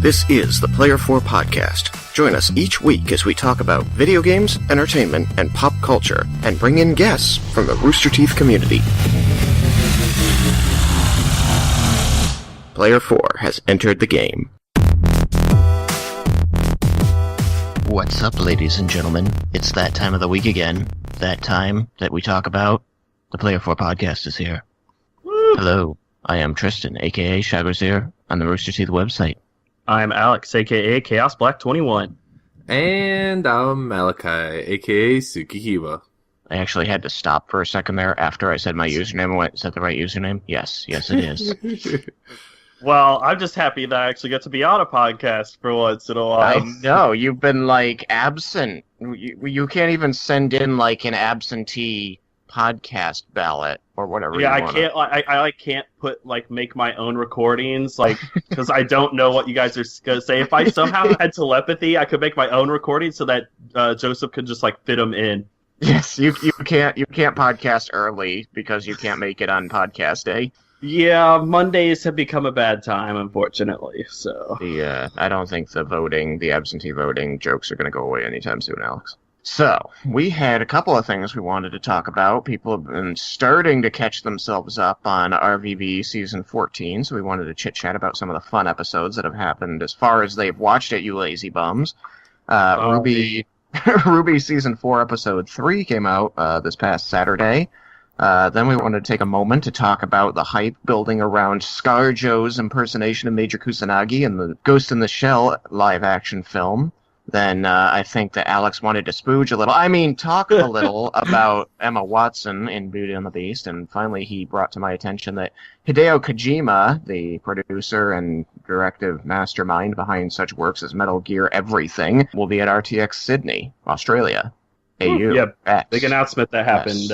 This is the Player 4 Podcast. Join us each week as we talk about video games, entertainment, and pop culture, and bring in guests from the Rooster Teeth community. Player 4 has entered the game. What's up, ladies and gentlemen? It's that time of the week again. That time that we talk about. The Player 4 Podcast is here. Woo! Hello, I am Tristan, aka Shagrazir, on the Rooster Teeth website. I'm Alex, a.k.a. Chaos Black 21. And I'm Malachi, a.k.a. Tsukihira. I actually had to stop for a second there after I said my username. I went, is that the right username? Yes, it is. Well, I'm just happy that I actually get to be on a podcast for once in a while. I know, you've been, absent. You can't even send in, an absentee podcast ballot or whatever. Yeah, I can't make my own recordings, because I don't know what you guys are gonna say. If I somehow had telepathy, I could make my own recordings so that Joseph could just fit them in. Yes, you can't podcast early because you can't make it on podcast day. Yeah, Mondays have become a bad time, unfortunately. So I don't think the absentee voting jokes are going to go away anytime soon, Alex. So, we had a couple of things we wanted to talk about. People have been starting to catch themselves up on RWBY Season 14, so we wanted to chit-chat about some of the fun episodes that have happened as far as they've watched it, you lazy bums. RWBY Season 4 Episode 3 came out this past Saturday. Then we wanted to take a moment to talk about the hype building around Scarjo's impersonation of Major Kusanagi in the Ghost in the Shell live-action film. Then I think that Alex wanted to talk a little about Emma Watson in Beauty and the Beast, and finally he brought to my attention that Hideo Kojima, the producer and directive mastermind behind such works as Metal Gear Everything, will be at RTX Sydney, Australia. AU. Yeah, big announcement that happened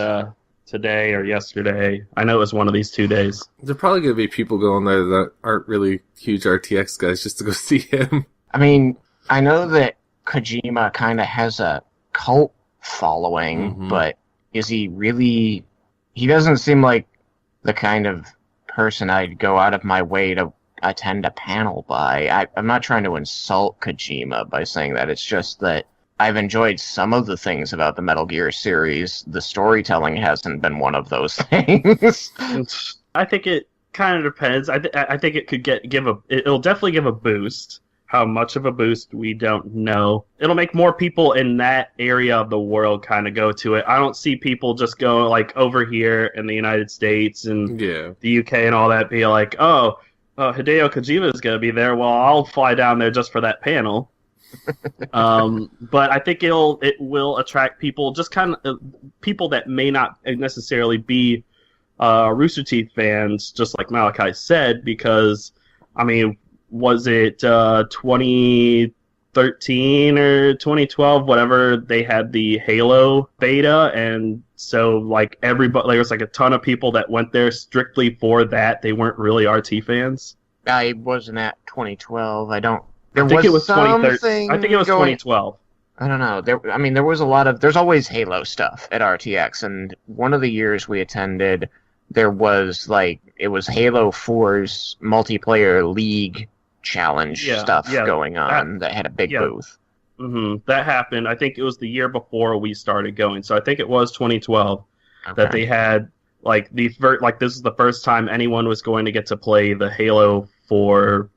today or yesterday. I know it was one of these 2 days. There are probably going to be people going there that aren't really huge RTX guys just to go see him. I mean, I know that Kojima kind of has a cult following, but is he really... He doesn't seem like the kind of person I'd go out of my way to attend a panel by. I'm not trying to insult Kojima by saying that. It's just that I've enjoyed some of the things about the Metal Gear series. The storytelling hasn't been one of those things. I think it kind of depends. I think it could it'll definitely give a boost. How much of a boost, we don't know. It'll make more people in that area of the world kind of go to it. I don't see people just go over here in the United States and the UK and all that be like, Hideo Kojima is going to be there. Well, I'll fly down there just for that panel. But I think it will attract people, just kind of people that may not necessarily be Rooster Teeth fans, just like Malachi said, because, was it 2013 or 2012, whatever, they had the Halo beta, and so everybody, there was a ton of people that went there strictly for that. They weren't really RT fans. I wasn't at 2012. I think it was 2013. I think it was 2012. I don't know. There was there's always Halo stuff at RTX, and one of the years we attended, there was it was Halo 4's multiplayer league challenge stuff going on that had a big booth. That happened. I think it was the year before we started going, so I think it was 2012 that they had this is the first time anyone was going to get to play the Halo 4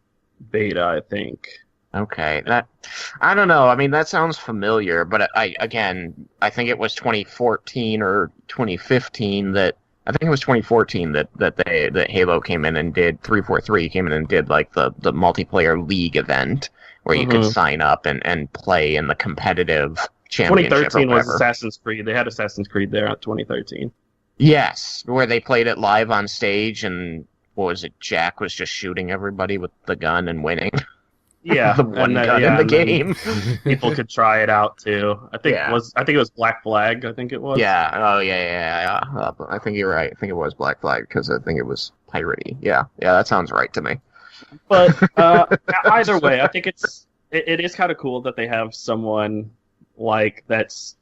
beta, I think. Okay, I don't know. That sounds familiar, but I think it was 2014 or 2015 that. I think it was 2014 that Halo came in and did 343 came in and did the multiplayer league event where you could sign up and play in the competitive championship. 2013 was Assassin's Creed. They had Assassin's Creed there in 2013. Yes, where they played it live on stage, and what was it? Jack was just shooting everybody with the gun and winning. Yeah, the one gun in the game. People could try it out too. I think it was Black Flag. I think it was. Yeah. Oh yeah. I think you're right. I think it was Black Flag because I think it was piratey. Yeah. That sounds right to me. But either way, I think it is kind of cool that they have someone that's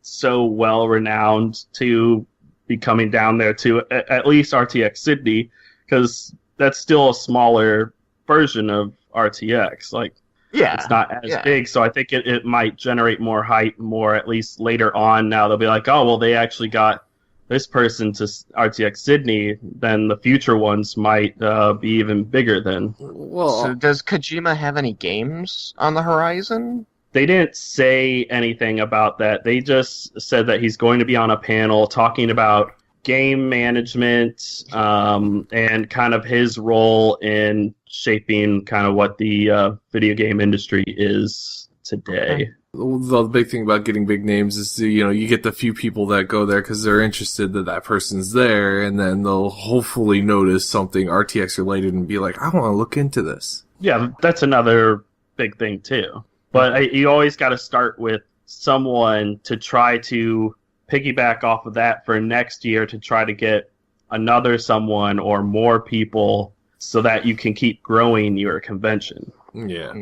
so well renowned to be coming down there to at least RTX Sydney, because that's still a smaller version of RTX. Like, Yeah. it's not as big, so I think it might generate more hype more, at least later on. Now they'll be like, oh, well, they actually got this person to RTX Sydney, then the future ones might be even bigger then. Well, So does Kojima have any games on the horizon? They didn't say anything about that. They just said that he's going to be on a panel talking about game management and kind of his role in shaping kind of what the video game industry is today. Okay. the big thing about getting big names is, you get the few people that go there because they're interested that person's there, and then they'll hopefully notice something RTX related and be like, I want to look into this. Yeah, that's another big thing too. But you always got to start with someone to try to piggyback off of that for next year to try to get another someone or more people so that you can keep growing your convention. Yeah.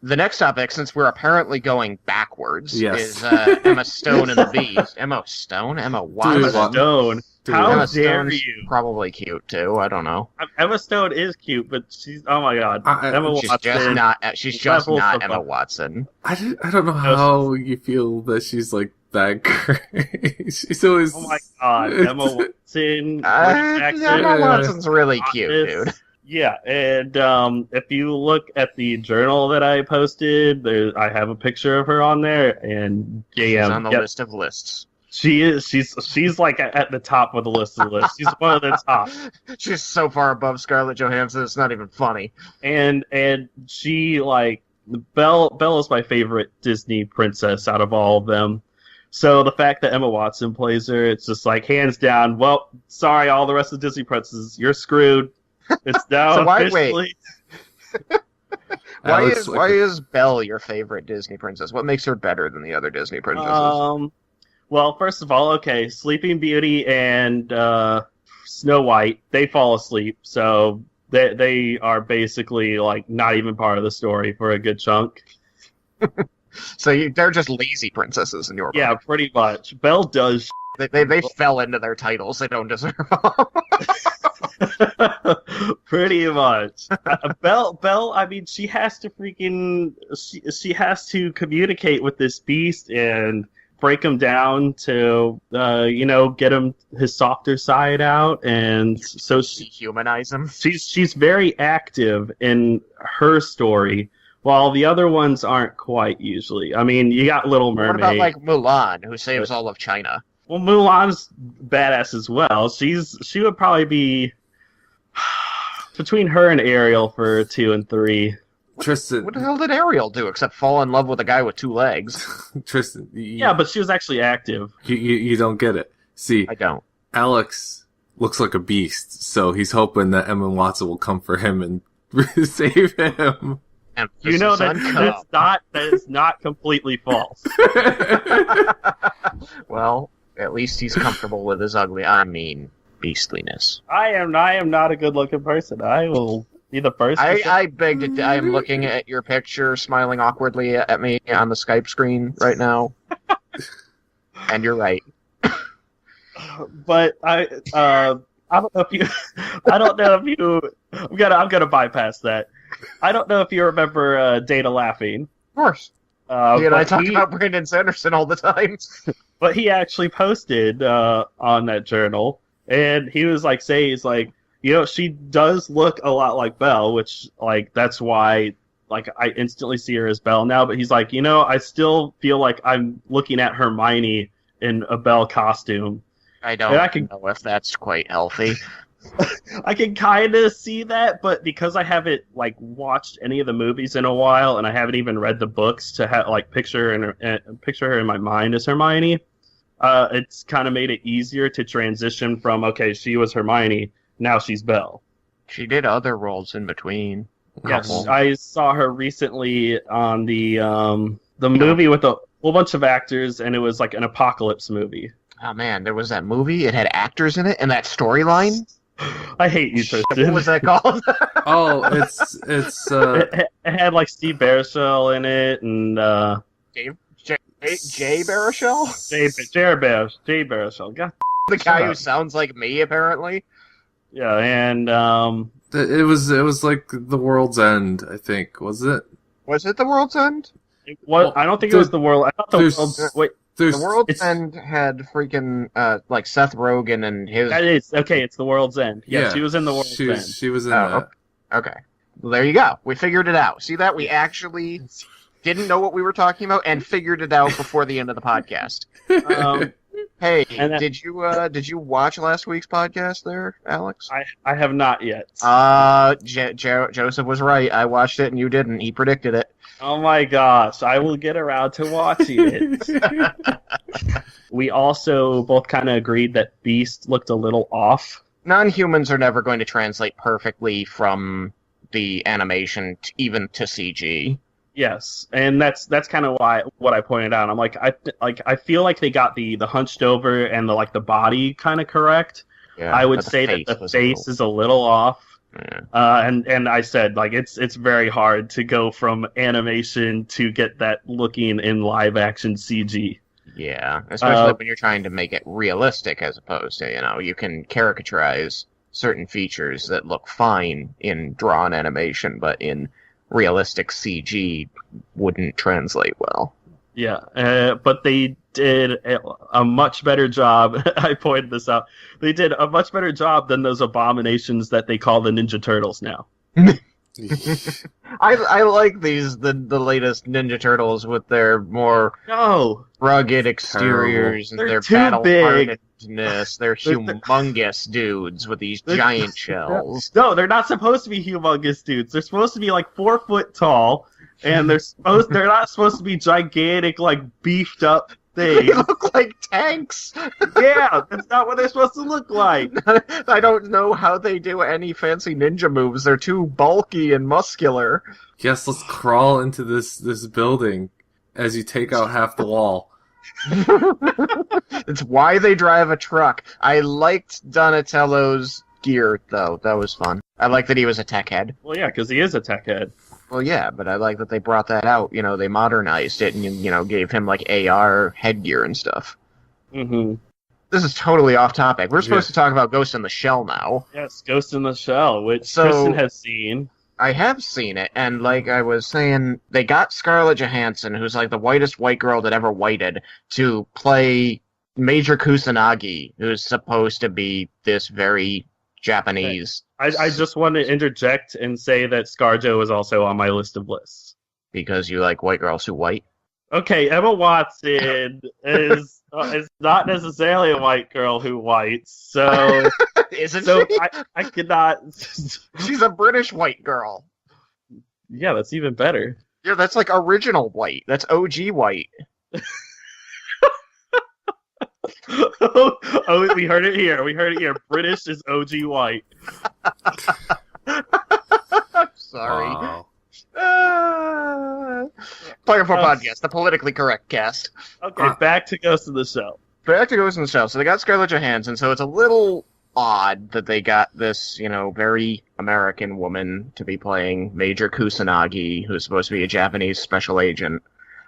The next topic, since we're apparently going backwards, Yes. is Emma Stone and the Beast. Emma Stone? Emma Watson? Emma Stone. How Emma dare Stone's you? probably cute, too. I don't know. Emma Stone is cute, but she's, oh my god. Emma She's Watson. just not levels Emma above. Watson. I don't know how you feel that she's like that great. She's always... Oh my god. Emma Watson. Emma Watson's really cute, dude. Yeah, and if you look at the journal that I posted, I have a picture of her on there, and She's on the list of lists. She is. She's like at the top of the list of the list. She's one of the top. She's so far above Scarlett Johansson, it's not even funny. And she like Belle is my favorite Disney princess out of all of them. So the fact that Emma Watson plays her, it's just like hands down. Well, sorry, all the rest of the Disney princesses, you're screwed. It's now So why officially. Why is Belle your favorite Disney princess? What makes her better than the other Disney princesses? Well, first of all, okay, Sleeping Beauty and Snow White, they fall asleep, so they are basically like not even part of the story for a good chunk. So they're just lazy princesses in your Yeah, mind. pretty much. Belle does. They fell into their titles. They don't deserve Pretty much. Belle, I mean, she has to she has to communicate with this beast and break him down to, get him his softer side out, and so Dehumanize him. She's very active in her story, while the other ones aren't quite usually. I mean, you got Little Mermaid. What about like Mulan, who saves all of China? Well, Mulan's badass as well. She would probably be between her and Ariel for 2 and 3. Tristan. What the hell did Ariel do except fall in love with a guy with 2 legs? Tristan. Yeah, but she was actually active. You don't get it. See, I don't. Alex looks like a beast, so he's hoping that Emma Watson will come for him and save him. You know that is not completely false. Well, at least he's comfortable with his beastliness. I am not a good-looking person. I will be the first. I beg to. I am looking at your picture, smiling awkwardly at me on the Skype screen right now, and you're right. But I don't know if you. I don't know if you. I'm gonna bypass that. I don't know if you remember Data Laughing. Of course. I talk about Brandon Sanderson all the time. But he actually posted on that journal, and he was like, she does look a lot like Belle, which, like, that's why, like, I instantly see her as Belle now. But he's like, I still feel like I'm looking at Hermione in a Belle costume. I don't know if that's quite healthy. I can kind of see that, but because I haven't like watched any of the movies in a while, and I haven't even read the books to picture her in my mind as Hermione, it's kind of made it easier to transition from she was Hermione, now she's Belle. She did other roles in between. Yes, I saw her recently on the movie with a whole bunch of actors, and it was like an apocalypse movie. Oh man, there was that movie. It had actors in it, and that storyline. I hate you, Tristan. What was that called? it's it had like Steve Baruchel in it, and Jay Baruchel? Jay Baruchel. God, the guy who sounds like me, apparently. Yeah, and It was like The World's End, I think, was it? Was it The World's End? Well, I don't think it was the world. I thought the world. Wait, The World's End had freaking like Seth Rogen and his. that is okay. It's the World's End. Yeah, she was in the World's End. She was in that. Okay. Well, there you go. We figured it out. See that? We actually didn't know what we were talking about and figured it out before the end of the podcast. Hey, did you watch last week's podcast there, Alex? I have not yet. Joseph was right. I watched it and you didn't. He predicted it. Oh my gosh, I will get around to watching it. We also both kind of agreed that Beast looked a little off. Non-humans are never going to translate perfectly from the animation even to CG. Yes, and that's kind of what I pointed out. I'm like I feel like they got the hunched over and the body kind of correct. Yeah, I would say that the face is a little off. Yeah. And I said it's very hard to go from animation to get that looking in live action CG. Yeah, especially when you're trying to make it realistic as opposed to, you can caricaturize certain features that look fine in drawn animation, but in realistic CG wouldn't translate well. Yeah, but they did a much better job. I pointed this out. They did a much better job than those abominations that they call the Ninja Turtles now. I like the latest Ninja Turtles with their more rugged exteriors and their battle hardenedness. They're humongous dudes with these giant shells. No, they're not supposed to be humongous dudes. They're supposed to be like 4 foot tall, and they're not supposed to be gigantic, like beefed up things. They look like tanks. Yeah, that's not what they're supposed to look like. I don't know how they do any fancy ninja moves. They're too bulky and muscular. Yes, let's crawl into this building as you take out half the wall. It's why they drive a truck. I liked Donatello's gear, though. That was fun. I like that he was a tech head. Well, yeah, because he is a tech head. Well, yeah, but I like that they brought that out. They modernized it and, gave him, AR headgear and stuff. Mm-hmm. This is totally off topic. We're supposed to talk about Ghost in the Shell now. Yes, Ghost in the Shell, which Kristen has seen. I have seen it, and like I was saying, they got Scarlett Johansson, who's like the whitest white girl that ever whited, to play Major Kusanagi, who's supposed to be this very Japanese. I just want to interject and say that Scarjo is also on my list of lists. Because you like white girls who white? Okay, Emma Watson is not necessarily a white girl who whites, so... Isn't she? I could not... She's a British white girl. Yeah, that's even better. Yeah, that's like original white. That's OG white. Oh, we heard it here. British is OG white. Sorry. Wow. Player 4 podcast, the politically correct cast. Okay, back to Ghost in the Shell. Back to Ghost in the Shell. So they got Scarlett Johansson, so it's a little odd that they got this, very American woman to be playing Major Kusanagi, who's supposed to be a Japanese special agent.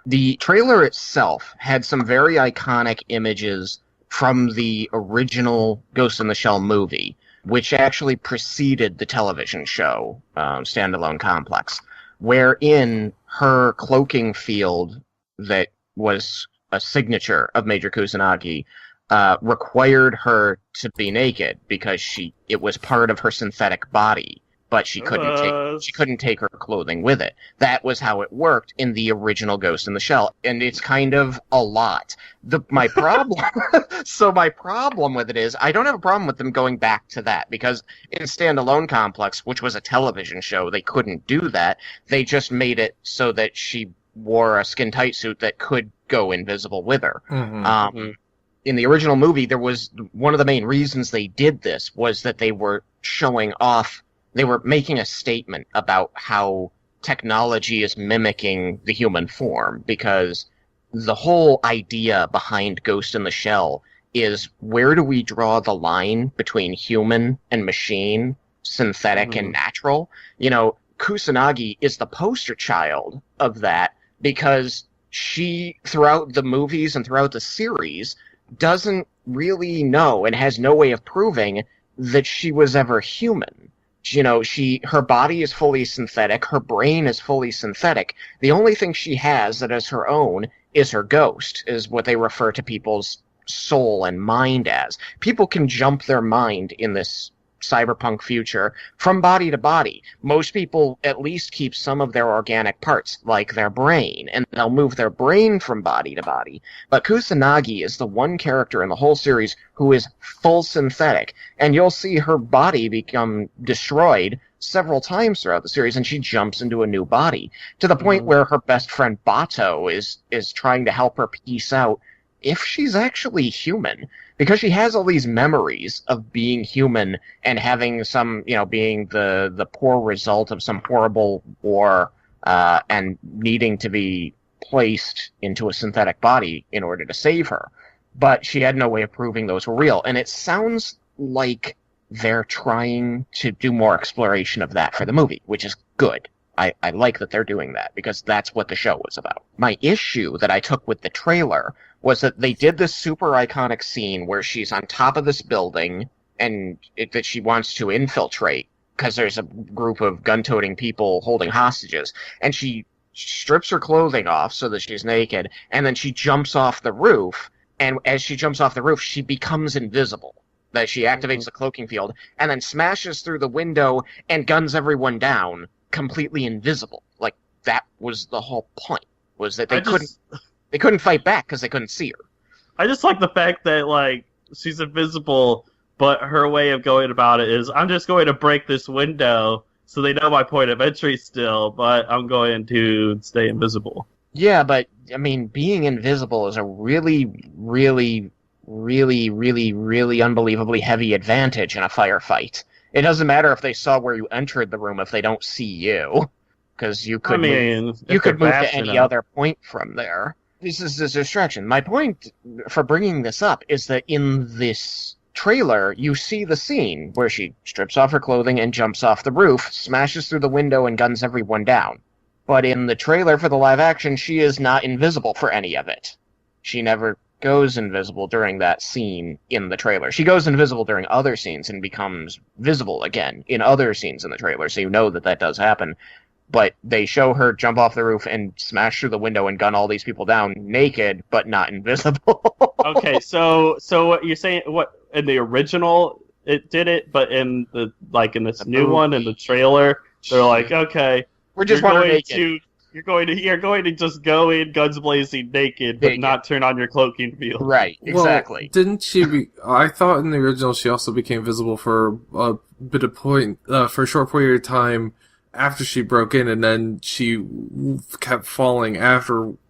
The trailer itself had some very iconic images from the original Ghost in the Shell movie, which actually preceded the television show, Standalone Complex, wherein her cloaking field that was a signature of Major Kusanagi required her to be naked because it was part of her synthetic body, but she couldn't take her clothing with it. That was how it worked in the original Ghost in the Shell, and it's kind of a lot. My problem with it is I don't have a problem with them going back to that, because in Standalone Complex, which was a television show, they couldn't do that. They just made it so that she wore a skin-tight suit that could go invisible with her. Mm-hmm. In the original movie, there was one of the main reasons they did this was that they were showing off. They were making a statement about how technology is mimicking the human form, because the whole idea behind Ghost in the Shell is, where do we draw the line between human and machine, synthetic and natural? Kusanagi is the poster child of that, because she, throughout the movies and throughout the series, doesn't really know and has no way of proving that she was ever human. her body is fully synthetic, her brain is fully synthetic. The only thing she has that is her own is her ghost, is what they refer to people's soul and mind as. People can jump their mind in this cyberpunk future from body to body. Most people at least keep some of their organic parts, like their brain, and they'll move their brain from body to body. But Kusanagi is the one character in the whole series who is full synthetic, and you'll see her body become destroyed several times throughout the series, and she jumps into a new body, to the point where her best friend Bato is trying to help her piece out if she's actually human, because she has all these memories of being human and having some, being the poor result of some horrible war, and needing to be placed into a synthetic body in order to save her. But she had no way of proving those were real. And it sounds like they're trying to do more exploration of that for the movie, which is good. I like that they're doing that, because that's what the show was about. My issue that I took with the trailer was that they did this super iconic scene where she's on top of this building and that she wants to infiltrate because there's a group of gun-toting people holding hostages, and she strips her clothing off so that she's naked, and then she jumps off the roof, and as she jumps off the roof, she becomes invisible. That she activates the cloaking field and then smashes through the window and guns everyone down, completely invisible. Like, that was the whole point, was that they couldn't fight back because they couldn't see her. I just like the fact that, like, she's invisible, but her way of going about it is, I'm just going to break this window so they know my point of entry still, but I'm going to stay invisible. Yeah, but, I mean, being invisible is a really, really, really, really, really unbelievably heavy advantage in a firefight. It doesn't matter if they saw where you entered the room if they don't see you, because you could move to any other point from there. This is a distraction. My point for bringing this up is that in this trailer, you see the scene where she strips off her clothing and jumps off the roof, smashes through the window, and guns everyone down. But in the trailer for the live action, she is not invisible for any of it. She never goes invisible during that scene in the trailer. She goes invisible during other scenes and becomes visible again in other scenes in the trailer, so you know that does happen. But they show her jump off the roof and smash through the window and gun all these people down naked, but not invisible. Okay, so what you're saying, what, in the original it did it, but in this new one, in the trailer, they're like, okay, we're just naked. You're going to just go in guns blazing naked, but not turn on your cloaking field. Right, exactly. Well, didn't she I thought in the original she also became visible for a bit of for a short period of time after she broke in, and then she kept falling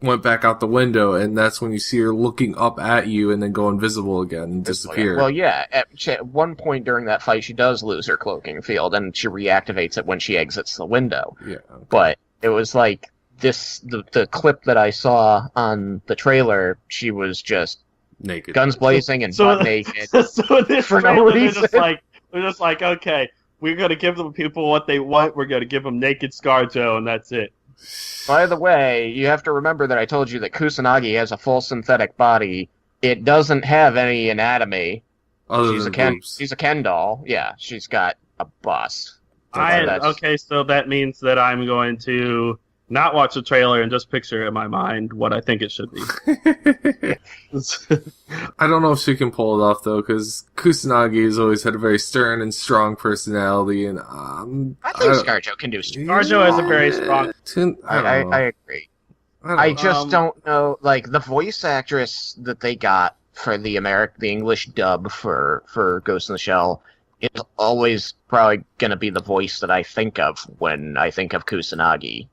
went back out the window, and that's when you see her looking up at you and then go invisible again and disappear. Well, yeah, at one point during that fight she does lose her cloaking field, and she reactivates it when she exits the window. Yeah. Okay. But it was like the clip that I saw on the trailer, she was just naked, guns blazing and butt naked. So this for no reason. They're just like, okay, we're gonna give the people what they want. We're gonna give them naked Scarjo, and that's it. By the way, you have to remember that I told you that Kusanagi has a full synthetic body. It doesn't have any anatomy. She's a Ken doll. Yeah, she's got a bust. Okay, so that means that I'm going to not watch the trailer and just picture in my mind what I think it should be. I don't know if she can pull it off, though, because Kusanagi has always had a very stern and strong personality, and I think Scarjo can do stuff. Scarjo has a very strong... I agree. I just don't know, like, the voice actress that they got for the English dub for Ghost in the Shell is always probably going to be the voice that I think of when I think of Kusanagi.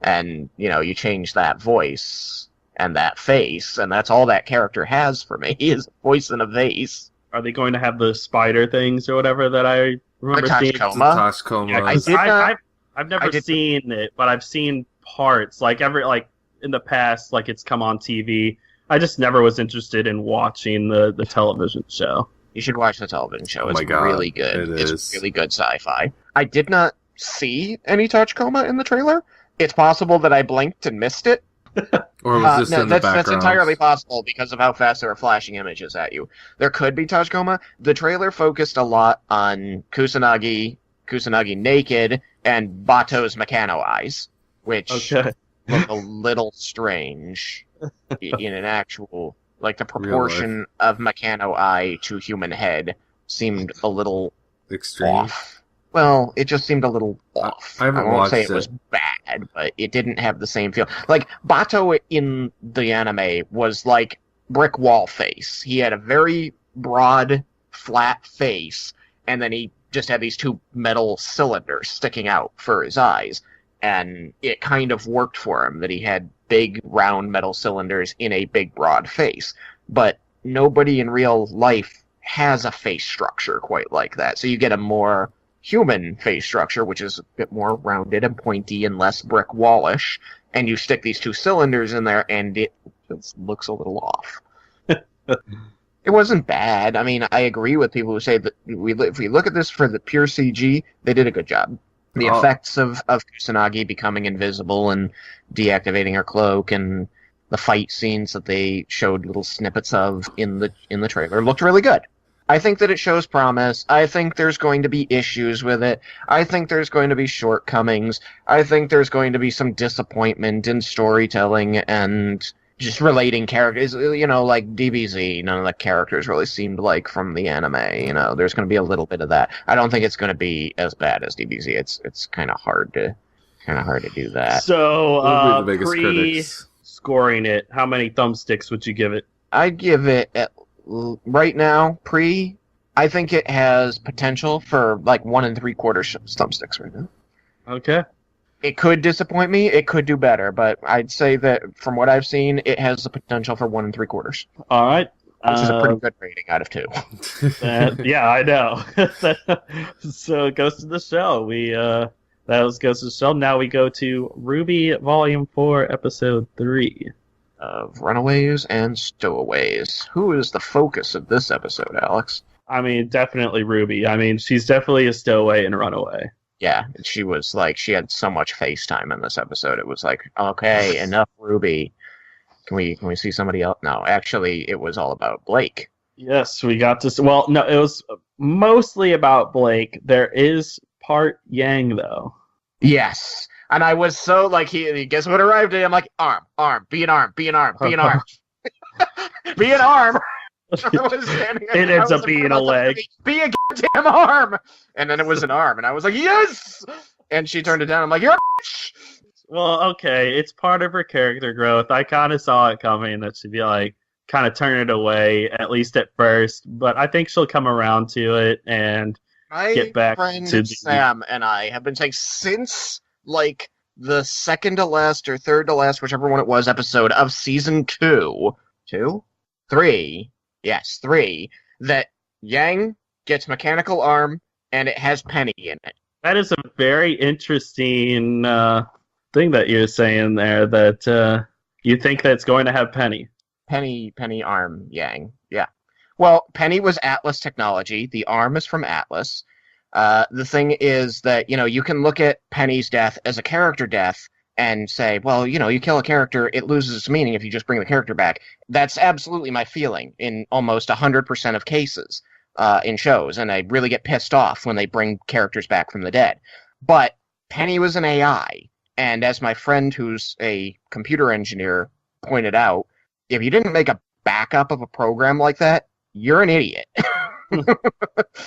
And, you change that voice and that face, and that's all that character has for me, is a voice and a face. Are they going to have the spider things or whatever that I remember seeing? Tachikoma. Yeah, I've never seen it, but I've seen parts. Like, in the past, like, it's come on TV. I just never was interested in watching the television show. You should watch the television show. It's really good. It's really good sci-fi. I did not see any Tachikoma in the trailer. It's possible that I blinked and missed it. Or was this in the background? That's entirely possible because of how fast they were flashing images at you. There could be Tachikoma. The trailer focused a lot on Kusanagi Kusanagi naked and Bato's Meccano eyes, which look a little strange in an actual, like the proportion of Meccano eye to human head seemed a little extreme. Off. Well, it just seemed a little off. I won't say it was bad, but it didn't have the same feel. Like, Bato in the anime was like brick wall face. He had a very broad, flat face, and then he just had these two metal cylinders sticking out for his eyes. And it kind of worked for him that he had big, round metal cylinders in a big, broad face. But nobody in real life has a face structure quite like that. So you get a more human face structure, which is a bit more rounded and pointy and less brick wallish. And you stick these two cylinders in there, and it just looks a little off. It wasn't bad. I mean, I agree with people who say that if we look at this for the pure CG, they did a good job. The effects of Kusanagi becoming invisible and deactivating her cloak, and the fight scenes that they showed little snippets of in the trailer looked really good. I think that it shows promise. I think there's going to be issues with it. I think there's going to be shortcomings. I think there's going to be some disappointment in storytelling and just relating characters. You know, like DBZ, none of the characters really seemed like from the anime. You know, there's going to be a little bit of that. I don't think it's going to be as bad as DBZ. It's kind of hard to do that. So, pre-scoring it, how many thumbsticks would you give it? I'd give it right now, I think it has potential for like 1 3/4 thumbsticks right now. Okay. It could disappoint me. It could do better, but I'd say that from what I've seen, it has the potential for 1 3/4. All right. Which is a pretty good rating out of 2. Yeah, I know. So Ghost of the Shell. That was Ghost of the Shell. Now we go to RWBY Volume 4, Episode 3. Of Runaways and Stowaways. Who is the focus of this episode, Alex? I mean, definitely RWBY. I mean, she's definitely a stowaway and a runaway. Yeah, she was like, she had so much FaceTime in this episode. It was like, okay, enough RWBY. Can we see somebody else? No, actually, it was all about Blake. Yes, we got to. Well, no, it was mostly about Blake. There is part Yang though. Yes. And I was so like, he guess what arrived at? I'm like, arm, be an arm. Be an arm. Be an arm. It ends up being a leg. Be a goddamn arm. And then it was an arm, and I was like, yes. And she turned it down. I'm like, you're a bitch. Well, okay, it's part of her character growth. I kind of saw it coming that she'd be like, kind of turn it away, at least at first. But I think she'll come around to it and get back to Sam and I have been saying since like the second to last or third to last, whichever one it was, episode of season 2, 3, that Yang gets mechanical arm and it has Penny in it. That is a very interesting thing that you're saying there, that you think that it's going to have Penny. Penny arm Yang, yeah. Well, Penny was Atlas technology. The arm is from Atlas. The thing is that, you can look at Penny's death as a character death and say, well, you kill a character, it loses its meaning if you just bring the character back. That's absolutely my feeling in almost 100% of cases in shows, and I really get pissed off when they bring characters back from the dead. But Penny was an AI, and as my friend who's a computer engineer pointed out, if you didn't make a backup of a program like that, you're an idiot.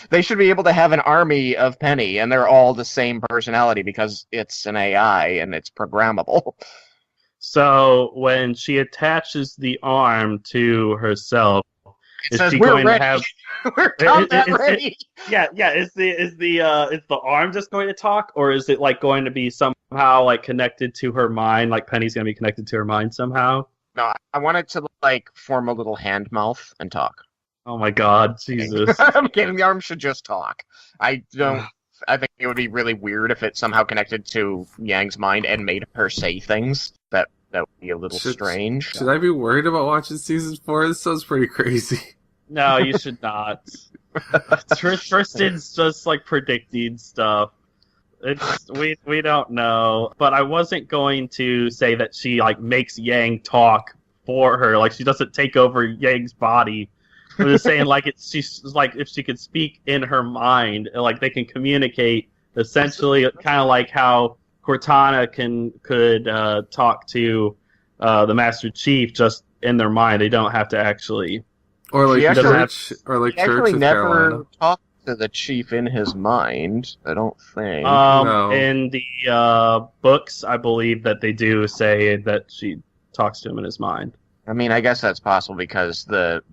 They should be able to have an army of Penny, and they're all the same personality because it's an AI and it's programmable. So when she attaches the arm to herself, is she going to have? We're ready. Is the arm just going to talk, or is it like going to be somehow like connected to her mind? Like Penny's going to be connected to her mind somehow? No, I want it to like form a little hand mouth and talk. Oh my God, Jesus! I'm kidding. The arm should just talk. I think it would be really weird if it somehow connected to Yang's mind and made her say things. That would be a little strange. Should I be worried about watching season 4? This sounds pretty crazy. No, you should not. Tristan's just like predicting stuff. We don't know, but I wasn't going to say that she like makes Yang talk for her. Like she doesn't take over Yang's body. I'm just saying, like she's like if she could speak in her mind, like they can communicate Essentially, kind of like how Cortana could talk to the Master Chief just in their mind. They don't have to actually. Or like She actually- church, or like He church actually with never Carolina. talked to the chief in his mind, I don't think. No. In the books, I believe that they do say that she talks to him in his mind. I mean, I guess that's possible because the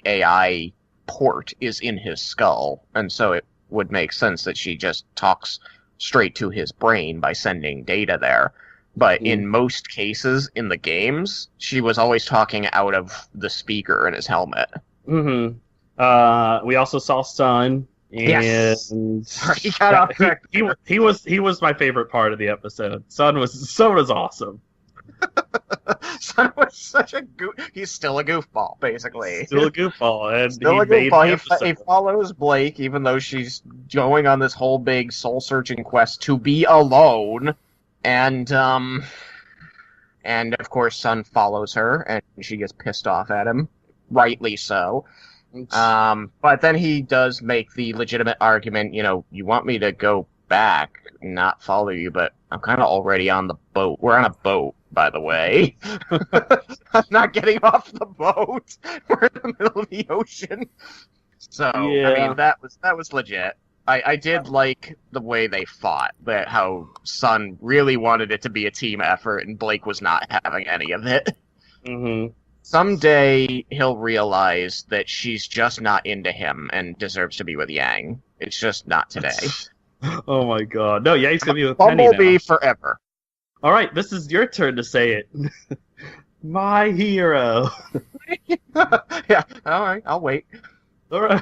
AI port is in his skull, and so it would make sense that she just talks straight to his brain by sending data there. But in most cases in the games, she was always talking out of the speaker in his helmet. Mm-hmm. We also saw Sun. Yes. And Sorry, he got off track. he was my favorite part of the episode. Sun was awesome. Son was such a goof. He's still a goofball, basically. Still a goofball, and Still he a made goofball. the He episode. follows Blake, even though she's going on this whole big soul-searching quest to be alone. And of course, Sun follows her, and she gets pissed off at him. Rightly so. But then he does make the legitimate argument, you want me to go back, not follow you, but I'm kind of already on the boat. We're on a boat, by the way. I'm not getting off the boat. We're in the middle of the ocean. So, Yeah. I mean, that was legit. I did like the way they fought, that how Sun really wanted it to be a team effort, and Blake was not having any of it. Mm-hmm. Someday he'll realize that she's just not into him and deserves to be with Yang. It's just not today. Oh my god. No, Yang's gonna be with Penny Bumblebee now. forever. Alright, this is your turn to say it. My hero. Yeah, alright, I'll wait. Alright.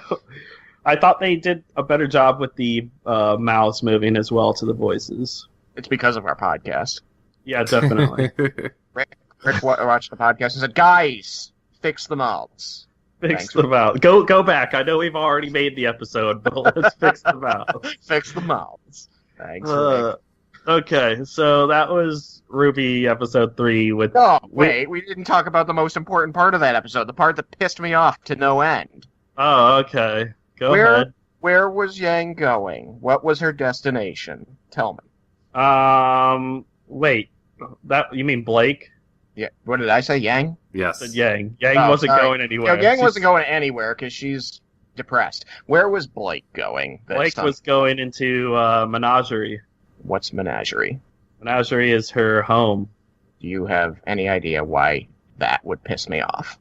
I thought they did a better job with the mouths moving as well to the voices. It's because of our podcast. Yeah, definitely. Rick watched the podcast and said, guys, fix the mouths. Fix Thanks, them out. Go back. I know we've already made the episode, but let's fix them out. Fix the mouths. Thanks, Rick. Okay, so that was RWBY episode 3 with... Oh, wait, we didn't talk about the most important part of that episode, the part that pissed me off to no end. Oh, okay. Go ahead. Where was Yang going? What was her destination? Tell me. Wait. You mean Blake? Yeah, what did I say, Yang? Yes. Said Yang. Yang Oh, wasn't sorry. going anywhere. No, Yang wasn't going anywhere because she's depressed. Where was Blake going? Blake was going into Menagerie. What's Menagerie? Menagerie is her home. Do you have any idea why that would piss me off?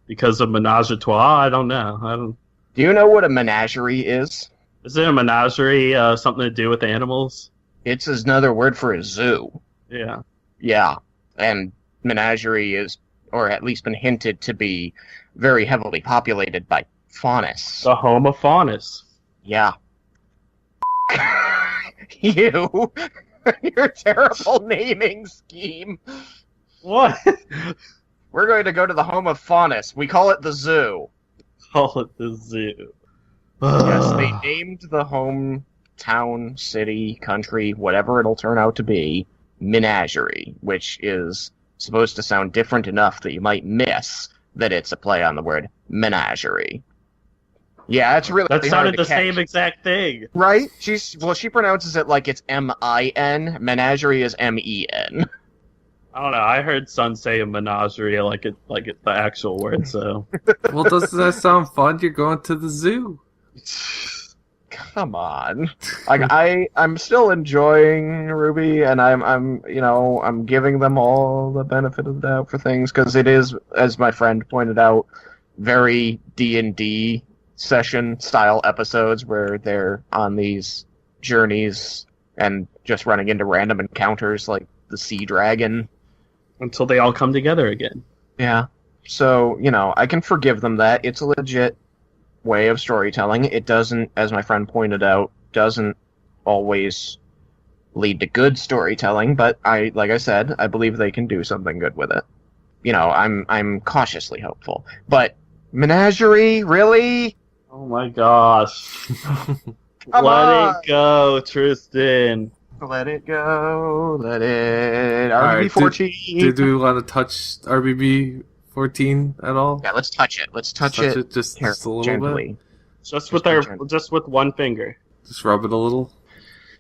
Because of Menage a Trois? I don't know. Do you know what a menagerie is? Is it a menagerie something to do with animals? It's another word for a zoo. Yeah. Yeah, and menagerie is, or at least been hinted to be, very heavily populated by faunus. The home of faunus. Yeah. You! Your terrible naming scheme. What? We're going to go to the home of faunus. We call it the zoo. Call it the zoo. Yes, they named the hometown, city, country, whatever it'll turn out to be, Menagerie, which is supposed to sound different enough that you might miss that it's a play on the word menagerie. Yeah, it's really That hard sounded to the catch. same exact thing. Right? She pronounces it like it's M-I-N. Menagerie is M-E-N. I don't know. I heard Sun say a menagerie like it's the actual word. So Well, doesn't that sound fun? You're going to the zoo. Come on. I'm still enjoying RWBY, and I'm giving them all the benefit of the doubt for things, because it is, as my friend pointed out, very D&D session style episodes where they're on these journeys and just running into random encounters like the sea dragon. until they all come together again. Yeah. So, I can forgive them that. It's a legit way of storytelling. It doesn't, as my friend pointed out, doesn't always lead to good storytelling, but like I said, I believe they can do something good with it. I'm cautiously hopeful. But Menagerie, really? Oh my gosh. Come Let on. it go, Tristan. Let it go. Let it. Alright, RB14. Did we want to touch RBB 14 at all? Yeah, let's touch it. Let's touch it just a little gently. bit. Just Just with be gentle. just with one finger. Just rub it a little.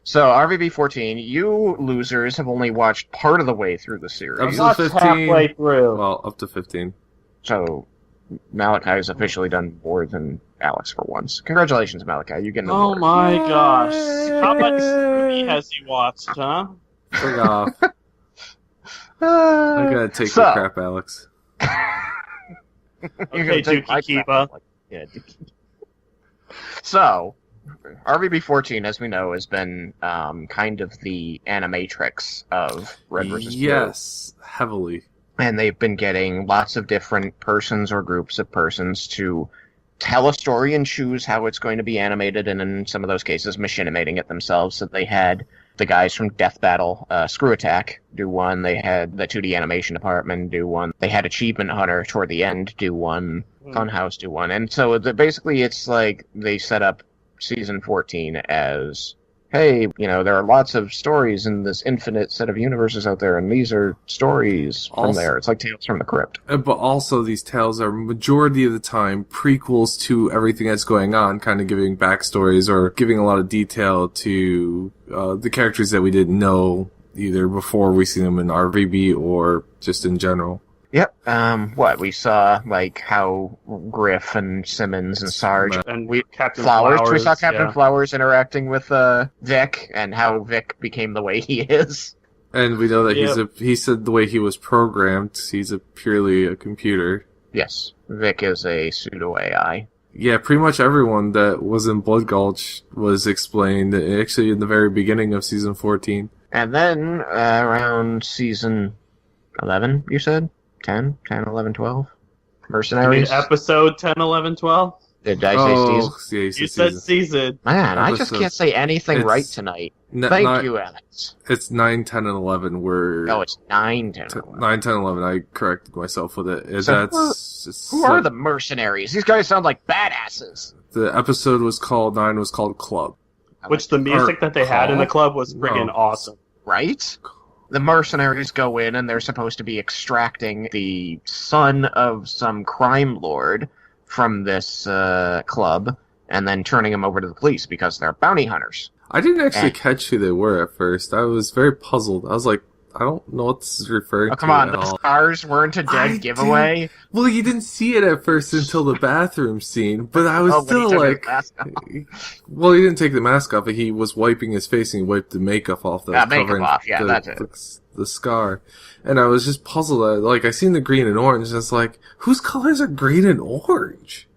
So, RVB14, you losers have only watched part of the way through the series. Episode 15. Halfway through. Well, up to 15. So, Malachi has officially done more than Alex for once. Congratulations, Malachi. You get an Oh award. my gosh. How much movie has he watched, huh? Fuck off. I gotta take your crap, Alex. Okay, Dookie Kiba. Yeah, Dookie. So, RVB14, as we know, has been kind of the animatrix of Red vs. Blue. Yes, heavily. And they've been getting lots of different persons or groups of persons to tell a story and choose how it's going to be animated, and in some of those cases, machinimating it themselves. So they had the guys from Death Battle, Screw Attack, do one. They had the 2D animation department do one. They had Achievement Hunter toward the end do one. Funhouse do one. And so basically it's like they set up Season 14 as, hey, you know, there are lots of stories in this infinite set of universes out there, and these are stories from there. It's like Tales from the Crypt. But also these tales are, majority of the time, prequels to everything that's going on, kind of giving backstories or giving a lot of detail to the characters that we didn't know either before we see them in RVB or just in general. Yep. We saw, like, how Griff and Simmons and Sarge And Captain Flowers. We saw Captain Flowers interacting with Vic, and how Vic became the way he is. And we know that he said the way he was programmed, he's purely a computer. Yes. Vic is a pseudo-AI. Yeah, pretty much everyone that was in Blood Gulch was explained, actually in the very beginning of Season 14. And then, around Season 11, you said? 10, 11, 12? Mercenaries? You mean episode 10, 11, 12? Did I say season? Yeah, you said season. Man, I just can't say anything right tonight. Thank you, Alex. It's 9, 10, and 11. No, it's 9, 10, 11. 9, 10, 11. I corrected myself with it. So who are the mercenaries? These guys sound like badasses. The episode was called, 9 was called Club. Which the music that they had in the club was friggin' awesome. Right? The mercenaries go in, and they're supposed to be extracting the son of some crime lord from this club, and then turning him over to the police because they're bounty hunters. I didn't actually catch who they were at first. I was very puzzled. I was like, I don't know what this is referring to. Oh, come on, the scars weren't a dead giveaway? Well, you didn't see it at first until the bathroom scene, but I was still like... Well, he didn't take the mask off, he was wiping his face, and he wiped the makeup off that was covering that's it. The scar. And I was just puzzled. I seen the green and orange, and it's like, whose colors are green and orange?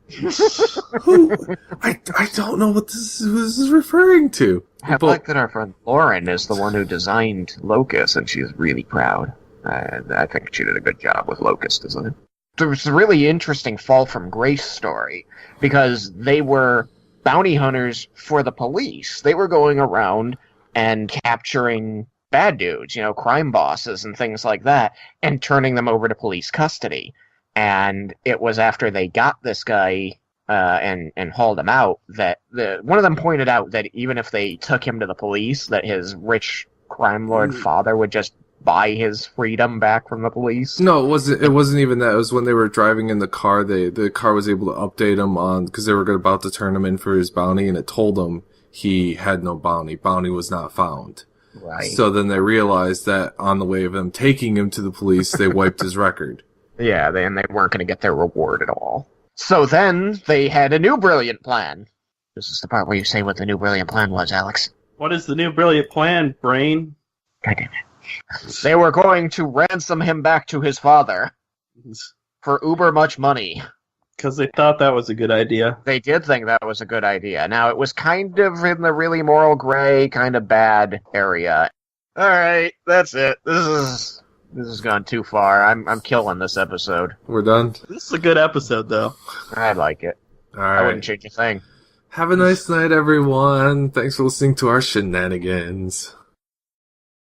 Who? I don't know what this is referring to. I like that our friend Lauren is the one who designed Locust, and she's really proud. I think she did a good job with Locust design. There was a really interesting Fall from Grace story, because they were bounty hunters for the police. They were going around and capturing bad dudes, crime bosses and things like that, and turning them over to police custody. And it was after they got this guy and hauled him out that one of them pointed out that even if they took him to the police, that his rich crime lord father would just buy his freedom back from the police. No, it wasn't even that. It was when they were driving in the car. The car was able to update him on, because they were about to turn him in for his bounty, and it told him he had no bounty. Bounty was not found. Right. So then they realized that on the way of them taking him to the police, they wiped his record. Yeah, they weren't going to get their reward at all. So then they had a new brilliant plan. This is the part where you say what the new brilliant plan was, Alex. What is the new brilliant plan, Brain? God damn it. They were going to ransom him back to his father for uber much money. Because they thought that was a good idea. They did think that was a good idea. Now, it was kind of in the really moral gray, kind of bad area. Alright, that's it. This has gone too far. I'm killing this episode. We're done? This is a good episode, though. I like it. Alright. I wouldn't change a thing. Have a nice night, everyone. Thanks for listening to our shenanigans.